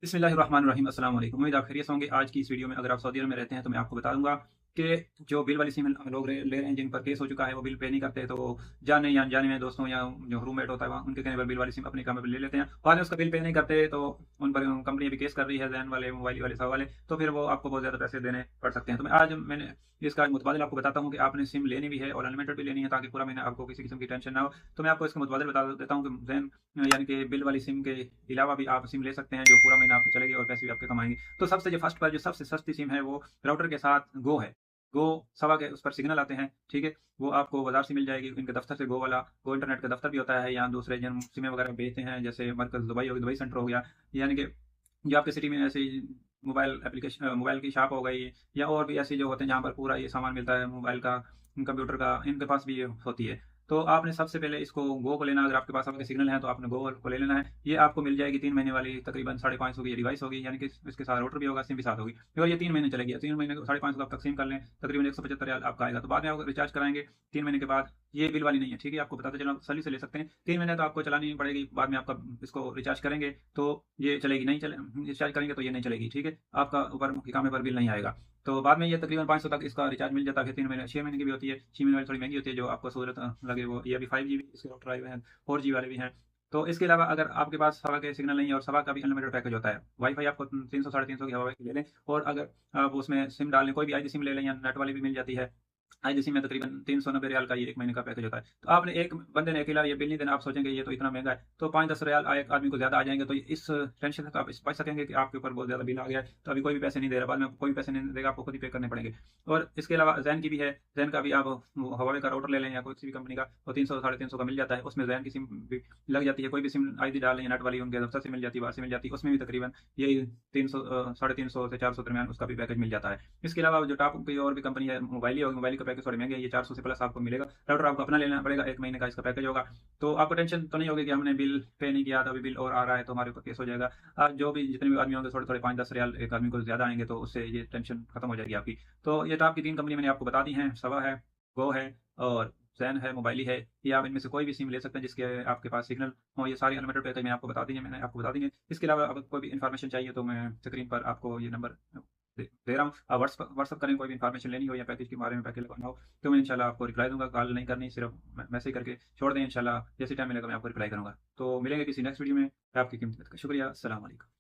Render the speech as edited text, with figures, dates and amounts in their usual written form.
बिस्मिल्लाहिर्रहमानिर्रहीम अस्सलाम वालेकुम। उम्मीद आप खैरियत से होंगे। आज की इस वीडियो में अगर आप सऊदी अरब में रहते हैं तो मैं आपको बता दूंगा कि जो बिल वाली सिम लोग ले रहे हैं, जिन पर केस हो चुका है, वो बिल पे नहीं करते, तो जाने या अनजाने में दोस्तों या जो रूममेट होता है वहाँ उनके कहने पर बिल वाली सिम अपने काम पर ले लेते हैं, बाद में उसका बिल पे नहीं करते, तो उन पर कंपनी भी केस कर रही है, जैन वाले, मोबाइल वाले, सब वाले, तो फिर वो आपको बहुत ज़्यादा पैसे देने पड़ सकते हैं। तो मैंने इसका मुतबादिल आपको बताता हूँ कि आपने सिम लेनी भी है और अनलिमिटेड भी लेनी है, ताकि पूरा महीना आपको किसी किस्म की टेंशन ना हो। तो मैं आपको इसका मुतबादिल बता देता हूँ कि जैन यानी कि बिल वाली सिम के अलावा भी आप सिम ले सकते हैं, जो पूरा महीना आपको चलेगी और पैसे भी आपके कमाएँगे। तो सबसे जो फर्स्ट पर जो सबसे सस्ती सिम है, वो राउटर के साथ गो है। गो सवा के उस पर सिग्नल आते हैं, ठीक है? वो आपको बाज़ार से मिल जाएगी, इनके दफ्तर से गो वाला, गो इंटरनेट का दफ्तर भी होता है, या दूसरे जिन सिमें वगैरह बेचते हैं, जैसे मरकज़ दुबई हो गई, दुबई सेंटर हो गया, यानी कि जो आपकी सिटी में ऐसे ही मोबाइल की शॉप हो गई, या और भी ऐसे जो होते हैं जहाँ पर पूरा ये सामान मिलता है मोबाइल का, कंप्यूटर का, इनके पास भी ये होती है। तो आपने सबसे पहले इसको गो को लेना, अगर आपके पास आपके सिग्नल है तो आपने गो को ले लेना है। ये आपको मिल जाएगी 3 महीने वाली, तकरीबन 550 की ये डिवाइस होगी, यानी कि इसके साथ राउटर भी होगा, सिम भी साथ होगी, और ये 3 महीने चलेगी। 3 महीने को 550 आप तकसीम कर लें, तकरीबन 175 रियाल आपका आएगा। तो बाद में आप रिचार्ज कराएँगे 3 महीने के बाद, ये बिल वाली नहीं है, ठीक है? आपको बताते चला, सही से ले सकते हैं। 3 महीने तो आपको चलानी पड़ेगी, बाद में आपका इसको रिचार्ज करेंगे तो ये चलेगी, नहीं चले रिचार्ज करेंगे तो ये नहीं चलेगी, ठीक है? आपका ऊपर काम पर बिल नहीं आएगा। तो बाद में ये तकरीबन 500 तक इसका रिचार्ज मिल जाता है, फिर 3 महीने 6 महीने की भी होती है। 6 महीने वाली थोड़ी महंगी होती है, जो आपको सहूलत लगे वो। ये अभी 5 जीबी इसके राउटर आए हुए हैं, 4 जी वाले भी हैं। तो इसके अलावा अगर आपके पास हवा के सिग्नल नहीं है, और सवा का भी अनलिमिटेड पैकेज होता है। वाई-फाई आपको 300 साढ़े 300 की हवा की ले लें, और अगर आप उसमें सिम डाल लें, कोई भी आईडी सिम ले लें, या नेट वाली भी मिल जाती है। आईडी सिम में तकरीबन 390 रियाल का ये 1 महीने का पैकेज होता है। तो आपने एक बंदे ने अकेला ये बिल नहीं देना, आप सोचेंगे ये तो इतना महँगा है, तो 5-10 रियाल एक आदमी को ज़्यादा आ जाएँगे, तो इस टेंशन से आप बच सकेंगे कि आपके ऊपर बहुत ज़्यादा बिल आ गया है, तो अभी कोई भी पैसे नहीं दे रहा, बाद में कोई भी पैसे नहीं देगा, आपको खुद ही पे करने पड़ेंगे। और इसके अलावा ज़ैन की भी है, ज़ैन का भी आप वो हवावे का राउटर ले लें, या कोई सी भी कंपनी का, वो 300 साढ़े 300 का मिल जाता है, उसमें ज़ैन की सिम भी लग जाती है। कोई भी सिम आईडी डाल लें, नेट वाली उनके दफ्तर से मिल जाती है, बाहर से मिल जाती है, उसमें भी तकरीबन यही 300 साढ़े 300 से 400 दरमियान उसका भी पैकेज मिल जाता है। इसके अलावा जो टॉप की और भी कंपनी है, मोबाइल ही होगी, मोबाइल का पैकेज थोड़े महँगे हैं, ये 400 से प्लस आपको मिलेगा। राउटर आपको अपना लेना पड़ेगा, 1 महीने का इसका पैकेज होगा। तो आपको टेंशन तो नहीं होगी कि हमने बिल पे नहीं किया था, अभी बिल और आ रहा है तो हमारे ऊपर केस हो जाएगा। जो भी जितने भी आदमी होंगे, थोड़े-थोड़े 5-10 रियाल एक आदमी को ज़्यादा आएँगे, तो उससे ये टेंशन खत्म हो जाएगी आपकी। तो ये टॉप की 3 कंपनी मैंने आपको बता दी हैं, सवा है, गो है और ज़ैन है, मोबाइली है। या आप इनमें से कोई भी सिम ले सकते हैं जिसके आपके पास सिग्नल हो। ये सारी अनलिमिटेड पैकेज मैंने आपको बता दी है। इसके अलावा अगर कोई भी इन्फॉर्मेशन चाहिए तो मैं स्क्रीन पर आपको ये नंबर दे रहा हूँ। आप व्हाट्सएप करें, कोई भी इन्फॉर्मेशन लेनी हो या पैकेज के बारे में, पैकेज लगवाना हो, तो मैं इंशाल्लाह आपको रिप्लाई दूँगा। कॉल नहीं करनी, सिर्फ मैसेज करके छोड़ दें, इंशाल्लाह जैसे टाइम मिलेगा मैं आपको रिप्लाई करूँगा। तो मिलेंगे किसी नेक्स्ट वीडियो में। आपकी कीमती वक़्त का शुक्रिया। अस्सलाम वालेकुम।